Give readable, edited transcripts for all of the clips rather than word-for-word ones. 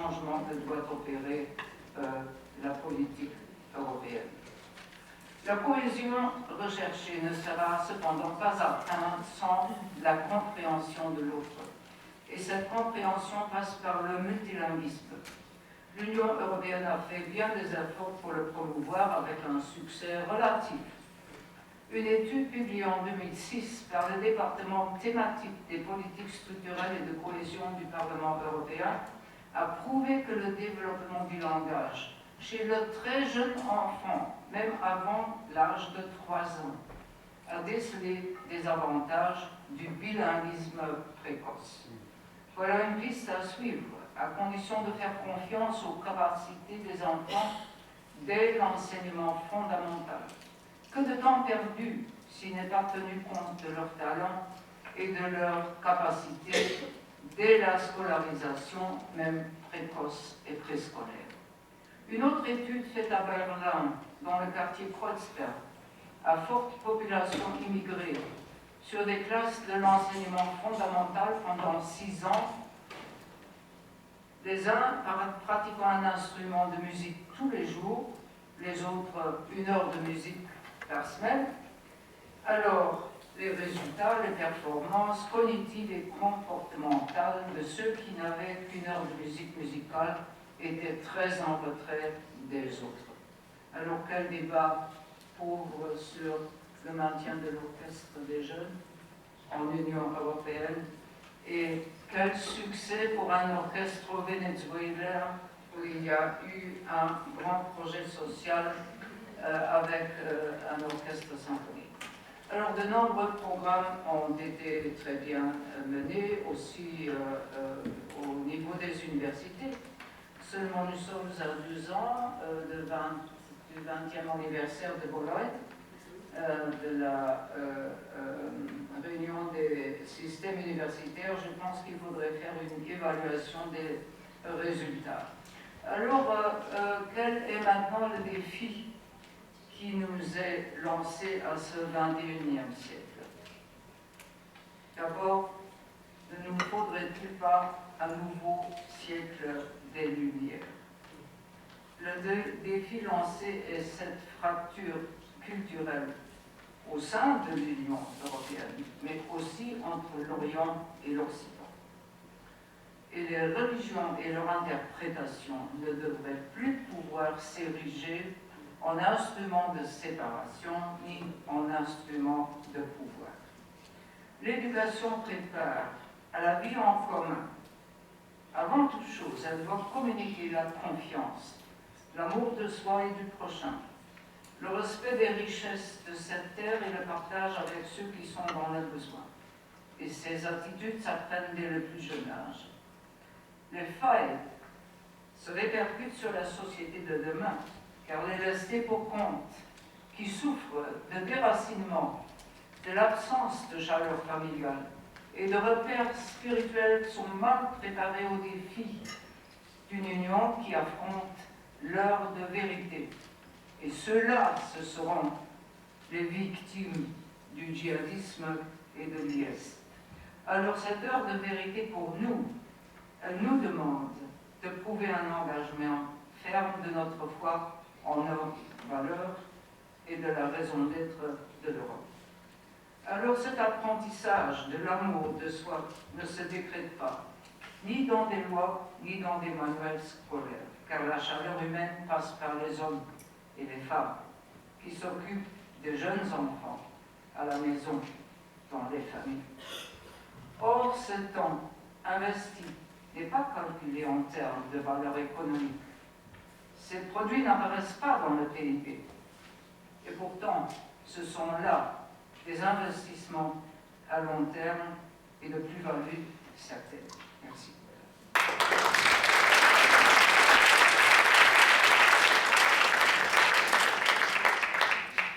changement que doit opérer la politique européenne. La cohésion recherchée ne sera cependant pas atteinte sans la compréhension de l'autre. Et cette compréhension passe par le multilinguisme. L'Union européenne a fait bien des efforts pour le promouvoir avec un succès relatif. Une étude publiée en 2006 par le département thématique des politiques structurelles et de cohésion du Parlement européen a prouvé que le développement du langage chez le très jeune enfant, même avant l'âge de 3 ans, a décelé des avantages du bilinguisme précoce. Voilà une piste à suivre, à condition de faire confiance aux capacités des enfants dès l'enseignement fondamental. Que de temps perdu s'il n'est pas tenu compte de leurs talents et de leurs capacités dès la scolarisation, même précoce et préscolaire. Une autre étude faite à Berlin, dans le quartier Kreuzberg, à forte population immigrée, sur des classes de l'enseignement fondamental pendant 6 ans, les uns pratiquant un instrument de musique tous les jours, les autres 1 heure de musique par semaine. Alors, les résultats, les performances cognitives et comportementales de ceux qui n'avaient qu'1 heure de musique musicale étaient très en retrait des autres. Alors, quel débat pauvre sur le maintien de l'orchestre des jeunes en Union européenne, et quel succès pour un orchestre au Venezuela où il y a eu un grand projet social avec un orchestre symphonique. Alors, de nombreux programmes ont été très bien menés, aussi au niveau des universités. Seulement, nous sommes à 2 ans du 20e anniversaire de Bologne, de la réunion des systèmes universitaires. Je pense qu'il faudrait faire une évaluation des résultats. Alors, quel est maintenant le défi qui nous est lancé à ce 21e siècle? D'abord, ne nous faudrait-il pas un nouveau siècle des Lumières? Le défi lancé est cette fracture culturelle au sein de l'Union européenne, mais aussi entre l'Orient et l'Occident. Et les religions et leur interprétation ne devraient plus pouvoir s'ériger en instrument de séparation ni en instrument de pouvoir. L'éducation prépare à la vie en commun. Avant toute chose, elle doit communiquer la confiance, l'amour de soi et du prochain, le respect des richesses de cette terre et le partage avec ceux qui sont dans le besoin. Et ces attitudes s'apprennent dès le plus jeune âge. Les failles se répercutent sur la société de demain, car les laissés pour compte, qui souffrent de déracinement, de l'absence de chaleur familiale et de repères spirituels, sont mal préparés aux défis d'une union qui affronte l'heure de vérité. Et ceux-là, ce seront les victimes du djihadisme et de l'IS. Alors cette heure de vérité pour nous, elle nous demande de prouver un engagement ferme de notre foi en nos valeurs et de la raison d'être de l'Europe. Alors cet apprentissage de l'amour de soi ne se décrète pas, ni dans des lois, ni dans des manuels scolaires, car la chaleur humaine passe par les hommes et les femmes qui s'occupent des jeunes enfants à la maison, dans les familles. Or, ce temps investi n'est pas calculé en termes de valeur économique. Ces produits n'apparaissent pas dans le PIB. Et pourtant, ce sont là des investissements à long terme et de plus-value certaine. Merci.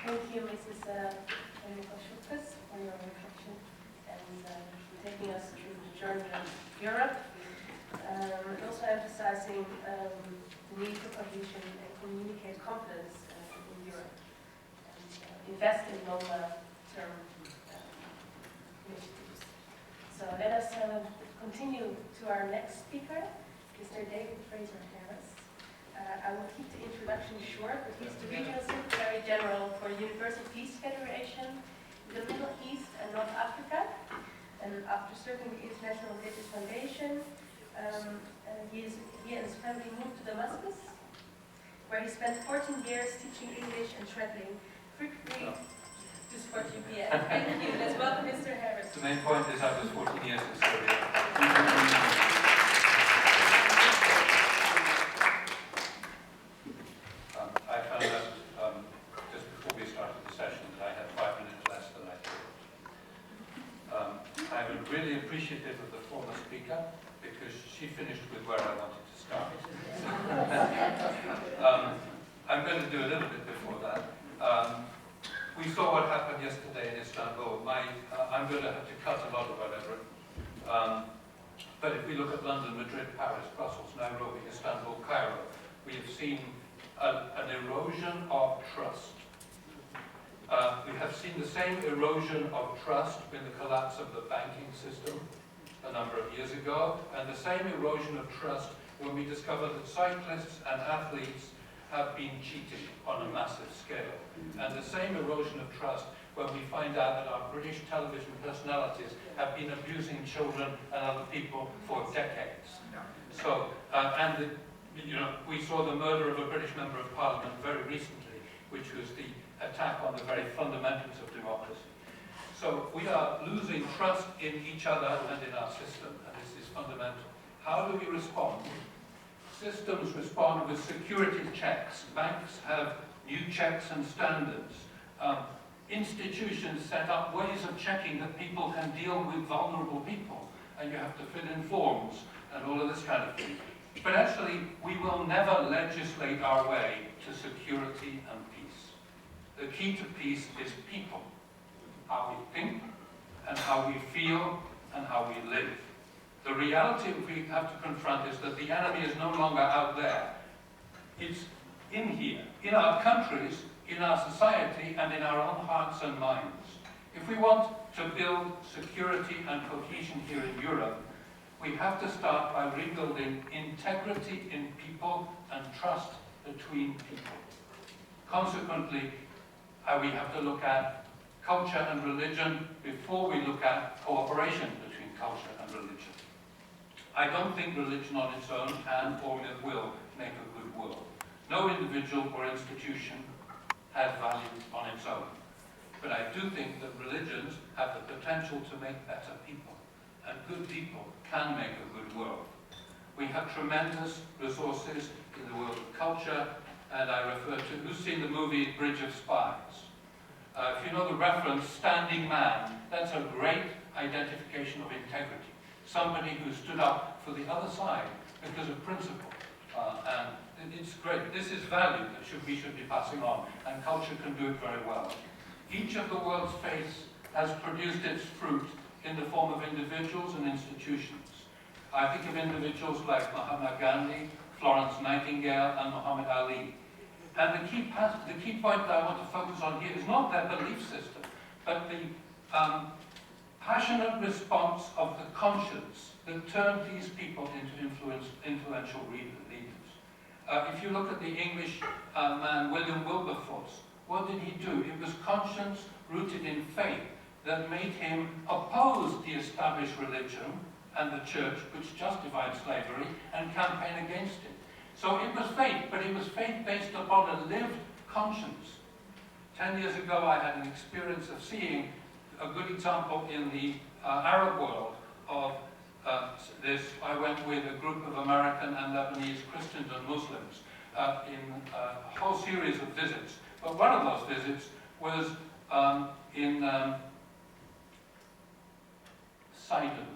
Thank you, Mrs. Schultes, for your reflection and taking us through the journey of Europe. And also emphasizing the need for cohesion and communicate confidence in Europe and invest in longer-term initiatives. So let us continue to our next speaker, Mr. David Fraser Harris. I will keep the introduction short, but he's the Regional Secretary General for the Universal Peace Federation, the Middle East and North Africa. And after serving the International Religious Foundation, he and his family moved to Damascus, where he spent 14 years teaching English and traveling frequently to support UPF. Thank you. Let's welcome Mr. Harris. The main point is I was 14 years in Syria. I found out just before we started the session that I had 5 minutes less than I thought. I'm really appreciative of the former speaker because she finished with where I wanted to start. I'm going to do a little bit before that. We saw what happened yesterday in Istanbul. I'm going to have to cut a lot of what I've written. But if we look at London, Madrid, Paris, Brussels, Nairobi, Istanbul, Cairo, we have seen an erosion of trust. We have seen the same erosion of trust in the collapse of the banking system a number of years ago, and the same erosion of trust when we discover that cyclists and athletes have been cheating on a massive scale. And the same erosion of trust when we find out that our British television personalities have been abusing children and other people for decades. So, we saw the murder of a British member of Parliament very recently, which was the attack on the very fundamentals of democracy. So we are losing trust in each other and in our system, and this is fundamental. How do we respond? Systems respond with security checks. Banks have new checks and standards. Institutions set up ways of checking that people can deal with vulnerable people, and you have to fill in forms and all of this kind of thing. But actually, we will never legislate our way to security and peace. The key to peace is people, how we think and how we feel and how we live. The reality we have to confront is that the enemy is no longer out there. It's in here, in our countries, in our society, and in our own hearts and minds. If we want to build security and cohesion here in Europe, we have to start by rebuilding integrity in people and trust between people. Consequently, we have to look at culture and religion before we look at cooperation between culture and religion. I don't think religion on its own can or will make a good world. No individual or institution has value on its own. But I do think that religions have the potential to make better people. And good people can make a good world. We have tremendous resources in the world of culture, and I refer to, who's seen the movie Bridge of Spies? If you know the reference, Standing Man, that's a great identification of integrity. Somebody who stood up for the other side because of principle. And it's great. This is value that we should be passing on, and culture can do it very well. Each of the world's faiths has produced its fruit in the form of individuals and institutions. I think of individuals like Mahatma Gandhi, Florence Nightingale, and Muhammad Ali. And the key point that I want to focus on here is not their belief system, but the passionate response of the conscience that turned these people into influential leaders. If you look at the English man William Wilberforce, what did he do? It was conscience rooted in faith that made him oppose the established religion and the church, which justified slavery, and campaign against it. So it was faith, but it was faith based upon a lived conscience. 10 years ago, I had an experience of seeing a good example in the Arab world of this. I went with a group of American and Lebanese Christians and Muslims in a whole series of visits. But one of those visits was in Sidon,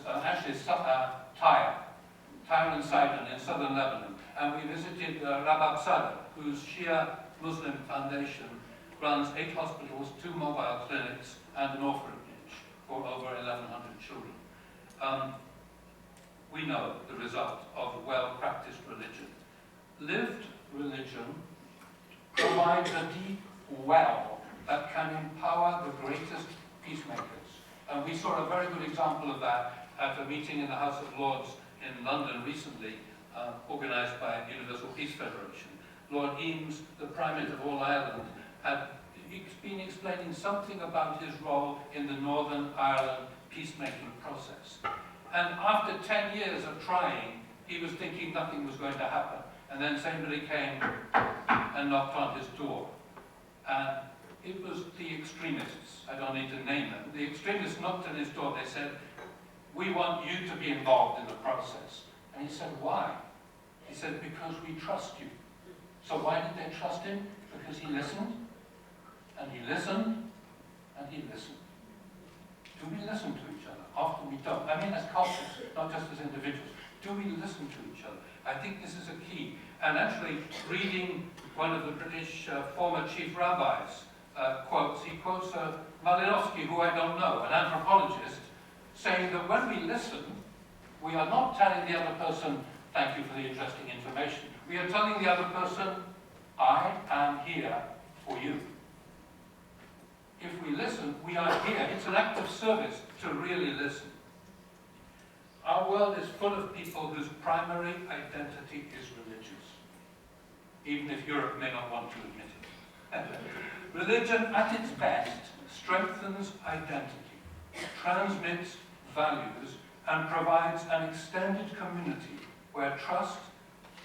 actually Tyre and Sidon in southern Lebanon. And we visited Rabab Sadr, whose Shia Muslim Foundation runs 8 hospitals, 2 mobile clinics, and an orphanage for over 1,100 children. We know the result of well-practiced religion. Lived religion provides a deep well that can empower the greatest peacemakers. And we saw a very good example of that at a meeting in the House of Lords in London recently, organised by Universal Peace Federation. Lord Eames, the Primate of all Ireland, had been explaining something about his role in the Northern Ireland peacemaking process. And after 10 years of trying, he was thinking nothing was going to happen. And then somebody came and knocked on his door. And it was the extremists. I don't need to name them. The extremists knocked on his door. They said, "We want you to be involved in the process." And he said, "Why?" He said, "Because we trust you." So why did they trust him? Because he listened, and he listened, and he listened. Do we listen to each other? Often we don't. I mean, as cultures, not just as individuals. Do we listen to each other? I think this is a key. And actually, reading one of the British former chief rabbis quotes, he quotes Malinowski, who I don't know, an anthropologist, saying that when we listen, we are not telling the other person, "Thank you for the interesting information." We are telling the other person, "I am here for you." If we listen, we are here. It's an act of service to really listen. Our world is full of people whose primary identity is religious, even if Europe may not want to admit it. Religion, at its best, strengthens identity, transmits values, and provides an extended community where trust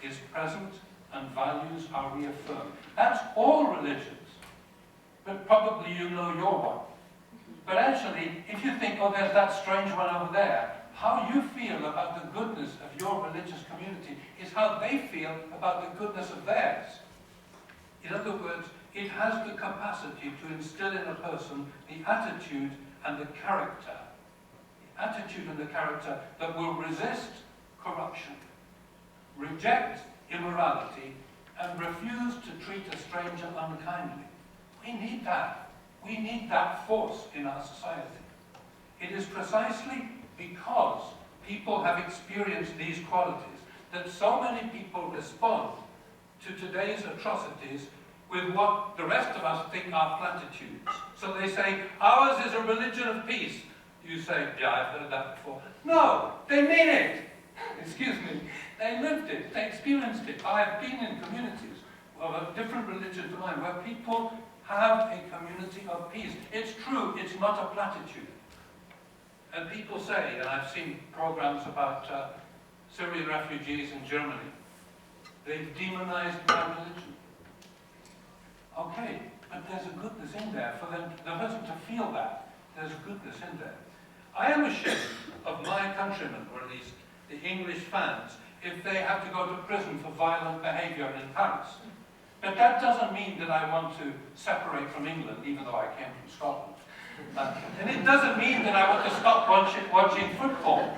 is present and values are reaffirmed. That's all religions. But probably you know your one. But actually, if you think, "Oh, there's that strange one over there," how you feel about the goodness of your religious community is how they feel about the goodness of theirs. In other words, it has the capacity to instill in a person the attitude and the character that will resist corruption, reject immorality, and refuse to treat a stranger unkindly. We need that. We need that force in our society. It is precisely because people have experienced these qualities that so many people respond to today's atrocities with what the rest of us think are platitudes. So they say, "Ours is a religion of peace." You say, "Yeah, I've heard that before." No, they mean it. Excuse me. They lived it. They experienced it. I have been in communities of a different religion to mine where people have a community of peace. It's true. It's not a platitude. And people say, and I've seen programs about Syrian refugees in Germany, they've demonized my religion. Okay, but there's a goodness in there for them, the person to feel that. There's a goodness in there. I am ashamed of my countrymen, or at least the English fans, if they have to go to prison for violent behavior in Paris. But that doesn't mean that I want to separate from England, even though I came from Scotland. And it doesn't mean that I want to stop watching football.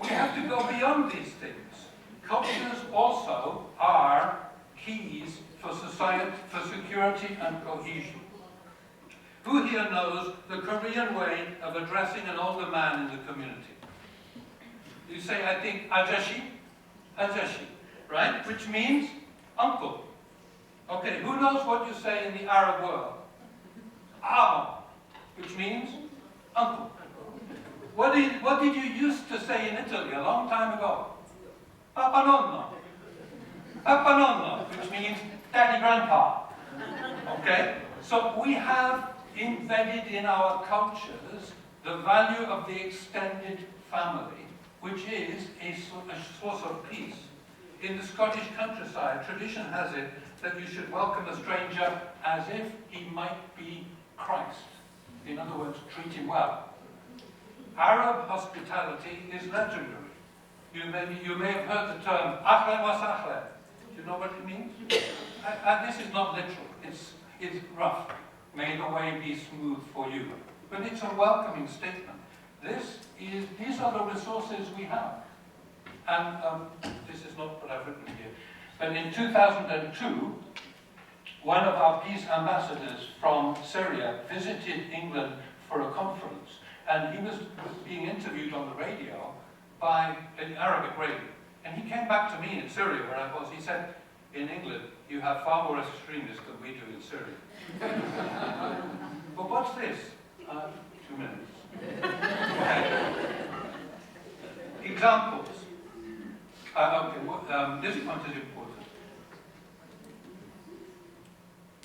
We have to go beyond these things. Cultures also are keys for society, for security and cohesion. Who here knows the Korean way of addressing an older man in the community? You say, I think, ajashi, ajashi, right? Which means uncle. Okay, who knows what you say in the Arab world? Amo, which means uncle. What did you used to say in Italy a long time ago? Papa nonno. Papa nonno, which means daddy grandpa. Okay? So we have embedded in our cultures the value of the extended family, which is a source of peace. In the Scottish countryside, tradition has it that you should welcome a stranger as if he might be Christ. In other words, treat him well. Arab hospitality is legendary. You may have heard the term ahlan wa sahlan. Do you know what it means? And this is not literal. It's rough. May the way be smooth for you. But it's a welcoming statement. These are the resources we have. And this is not what I've written here. But in 2002, one of our peace ambassadors from Syria visited England for a conference. And he was being interviewed on the radio by an Arabic radio. And he came back to me in Syria, where I was. He said, in England, you have far more extremists than we do in Syria. But what's this? 2 minutes. Examples. This point is important.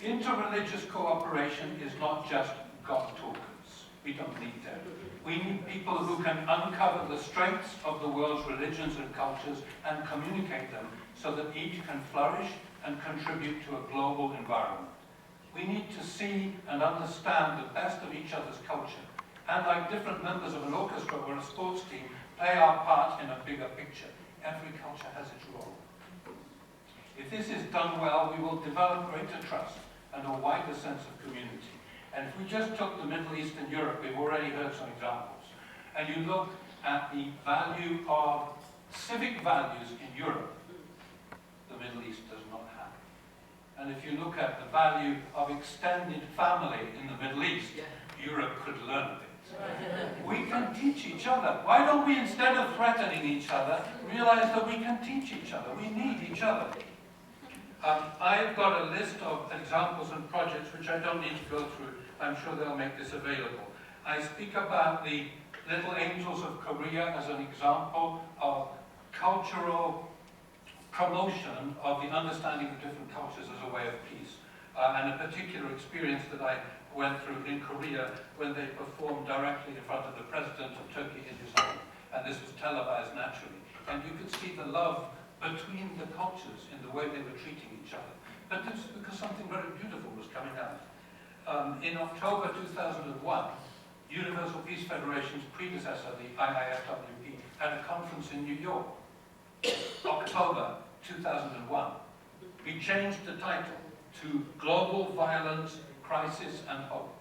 Interreligious cooperation is not just God talkers. We don't need them. We need people who can uncover the strengths of the world's religions and cultures and communicate them so that each can flourish and contribute to a global environment. We need to see and understand the best of each other's culture, and like different members of an orchestra or a sports team, play our part in a bigger picture. Every culture has its role. If this is done well, we will develop greater trust and a wider sense of community. And if we just took the Middle East and Europe, we've already heard some examples, and you look at the value of civic values in Europe, the Middle East does not have. And if you look at the value of extended family in the Middle East, Europe could learn a bit. We can teach each other. Why don't we, instead of threatening each other, realize that we can teach each other? We need each other. I've got a list of examples and projects which I don't need to go through. I'm sure they'll make this available. I speak about the Little Angels of Korea as an example of cultural promotion of the understanding of different cultures as a way of peace. And a particular experience that I went through in Korea when they performed directly in front of the president of Turkey in his home. And this was televised naturally. And you could see the love between the cultures in the way they were treating each other. But it's because something very beautiful was coming out. In October 2001, Universal Peace Federation's predecessor, the IIFWP, had a conference in New York. October 2001. We changed the title to Global Violence, Crisis and Hope.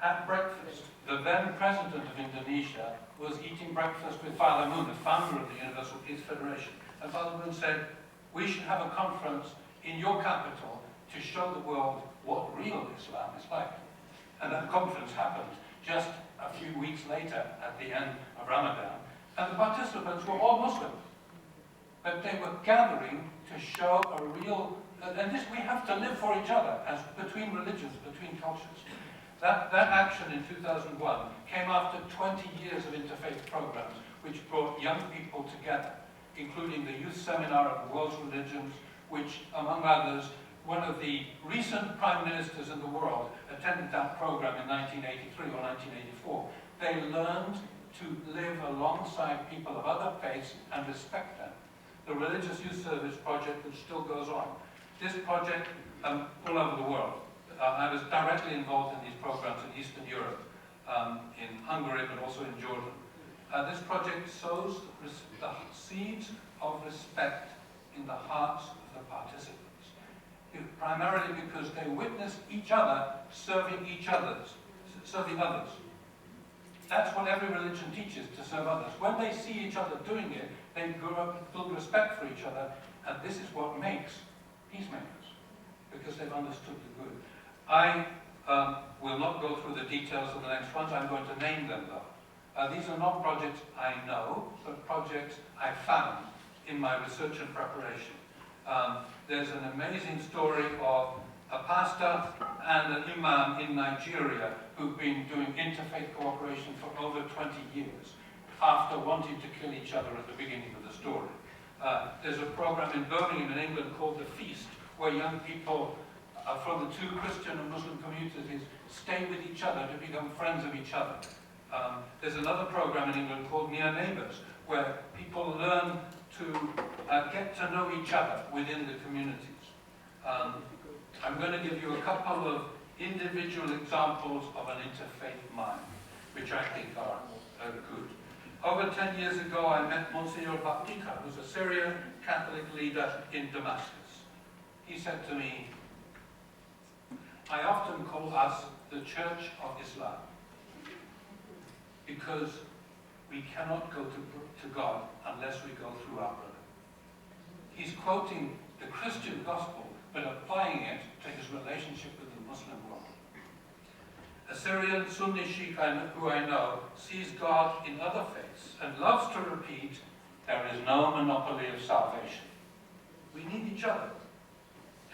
At breakfast, the then president of Indonesia was eating breakfast with Father Moon, the founder of the Universal Peace Federation. And Father Moon said, we should have a conference in your capital to show the world what real Islam is like. And that conference happened just a few weeks later at the end of Ramadan. And the participants were all Muslim. But they were gathering to show a real, and this we have to live for each other, as between religions, between cultures. That action in 2001 came after 20 years of interfaith programs, which brought young people together, including the Youth Seminar of the World's Religions, which, among others, one of the recent prime ministers in the world attended that program in 1983 or 1984. They learned to live alongside people of other faiths and respect them. The Religious Youth Service project, which still goes on. This project, all over the world. I was directly involved in these programs in Eastern Europe, in Hungary, but also in Jordan. This project sows the seeds of respect in the hearts of the participants. Primarily because they witness each other serving others. That's what every religion teaches, to serve others. When they see each other doing it, they grow up and build respect for each other, and this is what makes peacemakers, because they've understood the good. I will not go through the details of the next ones. I'm going to name them, though. These are not projects I know, but projects I found in my research and preparation. There's an amazing story of a pastor and an imam in Nigeria who've been doing interfaith cooperation for over 20 years after wanting to kill each other at the beginning of the story. There's a program in Birmingham in England called The Feast, where young people from the two Christian and Muslim communities stay with each other to become friends of each other. There's another program in England called Near Neighbours, where people learn to get to know each other within the communities. I'm going to give you a couple of individual examples of an interfaith mind, which I think are good. Over 10 years ago, I met Monsignor Baptika, who's a Syrian Catholic leader in Damascus. He said to me, I often call us the Church of Islam, because we cannot go to God unless we go through our brother. He's quoting the Christian gospel, but applying it to his relationship with the Muslim world. A Syrian Sunni Sheikh who I know sees God in other faiths and loves to repeat, there is no monopoly of salvation. We need each other.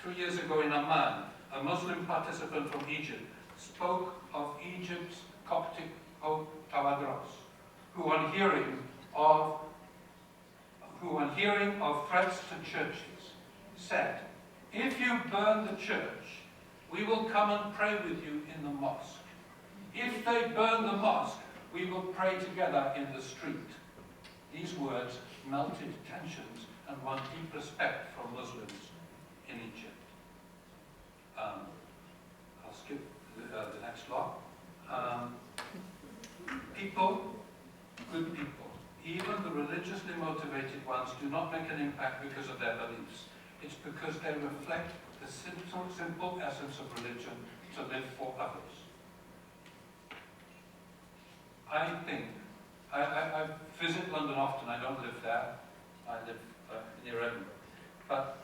3 years ago in Amman, a Muslim participant from Egypt spoke of Egypt's Coptic Pope Tawadros, who on hearing who, on hearing of threats to churches, said, "If you burn the church, we will come and pray with you in the mosque. If they burn the mosque, we will pray together in the street." These words melted tensions and won deep respect from Muslims in Egypt. I'll skip the next lot. People, good people, even the religiously motivated ones, do not make an impact because of their beliefs. It's because they reflect the simple essence of religion, to live for others. I think, I visit London often. I don't live there. I live near Edinburgh. But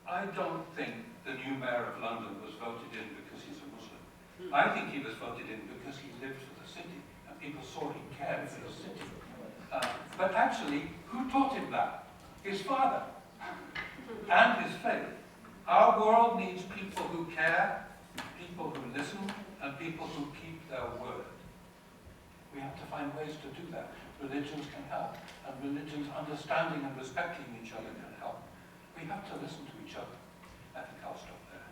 I don't think the new mayor of London was voted in because he's a Muslim. I think he was voted in because he lived for the city and people saw he cared for the city. But actually, who taught him that? His father and his faith. Our world needs people who care, people who listen, and people who keep their word. We have to find ways to do that. Religions can help, and religions understanding and respecting each other can help. We have to listen to each other. I think I'll stop there.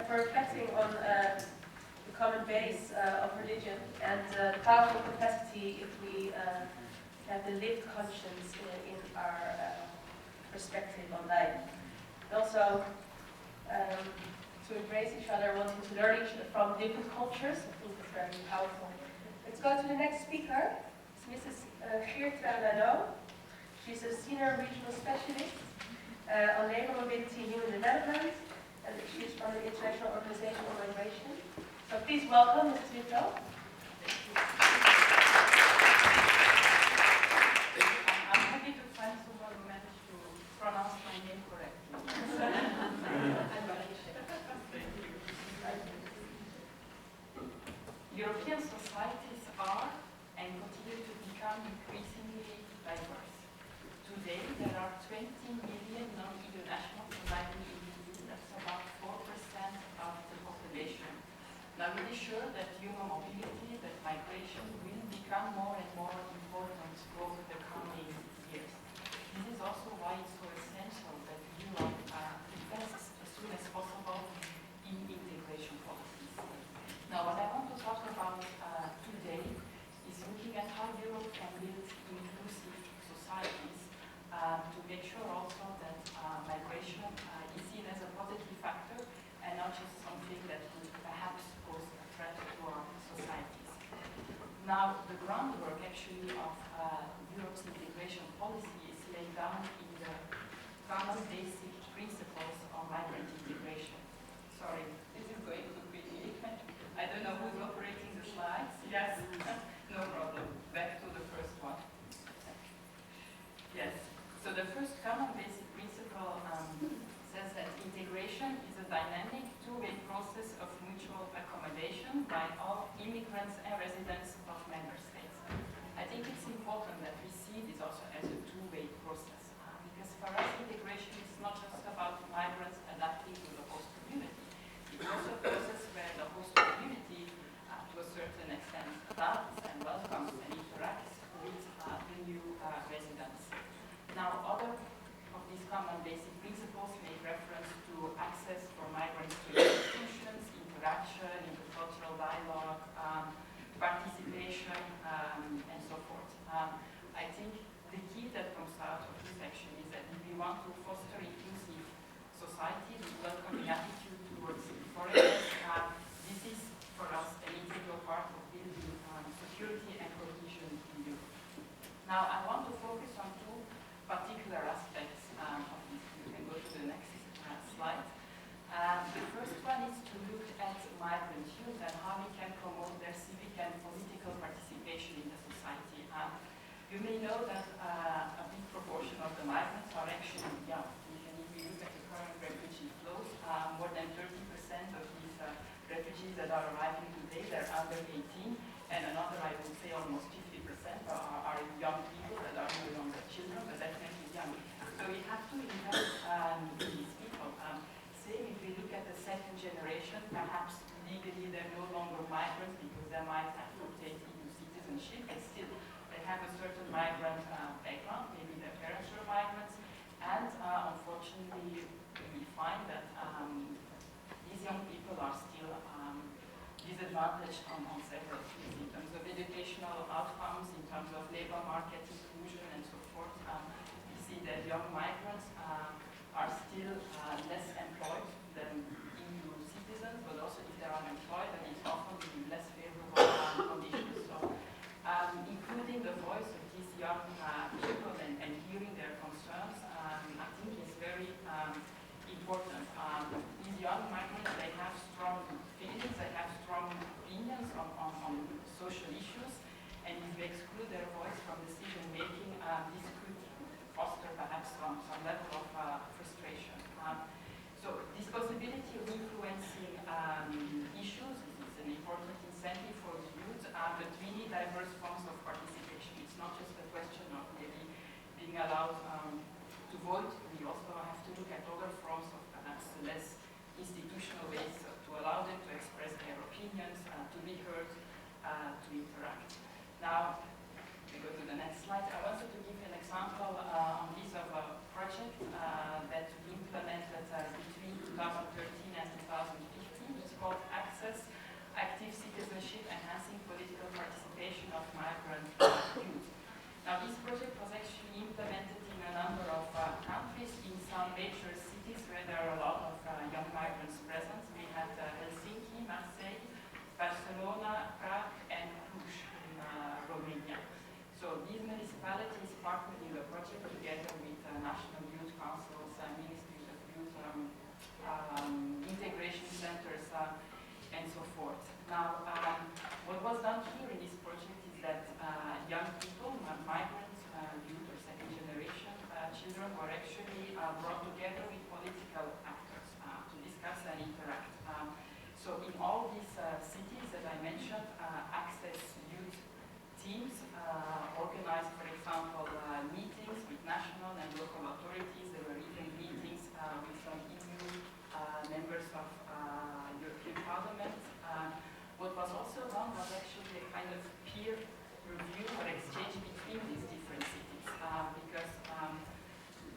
For reflecting on the common base of religion and the powerful capacity if we have the lived conscience in our perspective on life. And also to embrace each other, wanting to learn from different cultures. I think it's very powerful. Let's go to the next speaker. It's Mrs. Geertra Lano. She's a senior regional specialist on labor mobility here in the Netherlands. And she's from the International Organization on Migration. So please welcome Ms. Vito. I'm happy to find someone who managed to pronounce my name correctly. European societies are and continue to become increasingly diverse. Today, there are 20 million non-EU nationals residing in that's about 4% of the population. Now, I'm really sure that human mobility, that migration will become more and more important over the coming years. This is also why it's so essential that Europe invests as soon as possible in integration policies. Now, what I want to talk about today is looking at how Europe can build inclusive societies to make sure also that migration is seen as a positive factor and not just something that would perhaps pose a threat to our societies. Now, the groundwork actually of Europe's integration policy is laid down in the common basic principles of migrant integration. Sorry, this is going to be, I don't know who's operating the slides. Yes, no problem. Back to the first one. Yes. So the first common basic principle says that integration is a dynamic two-way process of mutual accommodation by all immigrants and residents of member states. I think it's important that we see this also as a two-way process because for us integration is not just about migrants adapting to the host community. It's also a process where the host community to a certain extent adapts and welcomes and interacts with the new residents. Now, other of these common basic principles make reference to access for migrants to institutions, interaction, intercultural dialogue, participation, and so forth. I think the key that comes out of this section is that if we want to foster inclusive society with welcoming attitude towards foreigners, this is for us an integral part of building security and cohesion in Europe. Now, I want to focus on two particular aspects of this. You can go to the next second generation, perhaps legally they're no longer migrants because they might have obtained EU citizenship, but still they have a certain migrant background, maybe their parents were migrants, and unfortunately we find that these young people are still disadvantaged on several fields in terms of educational outcomes, in terms of labor market inclusion and so forth. We see that young migrants are still less employed than EU citizens, but also if they're unemployed, then it's often in less favorable conditions. So, including the voice of these young people and hearing their concerns, I think is very important. These young migrants, they have strong feelings, they have strong opinions on social issues, and if we exclude their voice from decision making, this could foster perhaps some level of frustration. So this possibility of influencing issues is an important incentive for the youth, but we need diverse forms of participation. It's not just a question of maybe being allowed to vote. We also have to look at other forms of perhaps less institutional ways to allow them to express their opinions, to be heard, to interact. Now, we go to the next slide. I wanted to give you an example on this of a project that we implemented between 2013 and 2015. It's called Access, Active Citizenship, Enhancing Political Participation of Migrant Youth. Now, this project was actually implemented in a number of countries, in some major cities where there are a lot of young migrants present. We had Helsinki, Marseille, Barcelona, Prague, and Cluj in Romania. So these municipalities partnered in the project together with national youth councils, ministries of youth, integration centers, and so forth. Now, what was done here in this project is that young people, migrants, youth or second generation children were actually brought together with political actors to discuss and interact. So in all these cities that I mentioned, Access Youth teams organized, for example, meetings with national and local authorities. There were even meetings with some EU members of European Parliament. What was also done was actually a kind of peer review or exchange between these different cities, because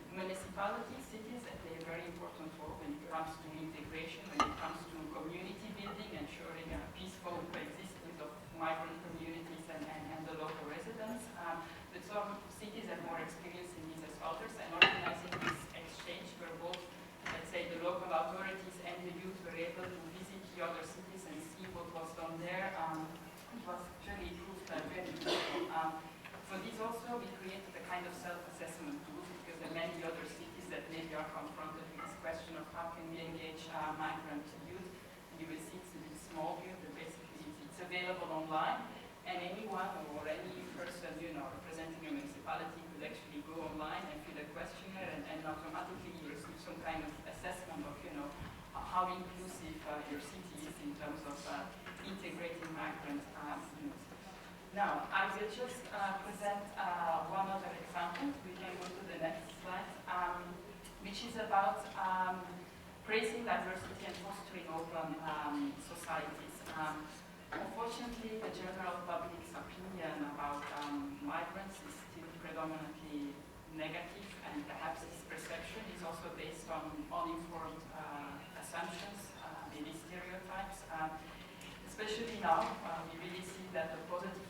municipalities, cities, play a very important role when it comes to integration, when it comes to community building, ensuring a peaceful coexistence of migrant communities and the local residents. But some cities have more experience in this as others, and organizing this exchange where both, let's say, the local authorities and the youth were able to visit the other cities and see what was done there. It was actually proved very useful. For this also, we created a kind of self-assessment tool, because there are many other cities that maybe are confronted with this question of how can we engage migrant youth. And you will see it's a bit small here, but basically it's available online, and anyone or any person, representing a municipality could actually go online and fill a questionnaire, and automatically you receive some kind of assessment of, how inclusive your city is in terms of integrating migrant youth. Now, I will just present one other example. We can go to the next slide, which is about praising diversity and fostering open societies. Unfortunately, the general public's opinion about migrants is still predominantly negative, and perhaps this perception is also based on uninformed assumptions, maybe stereotypes. Especially now, we really see that the positive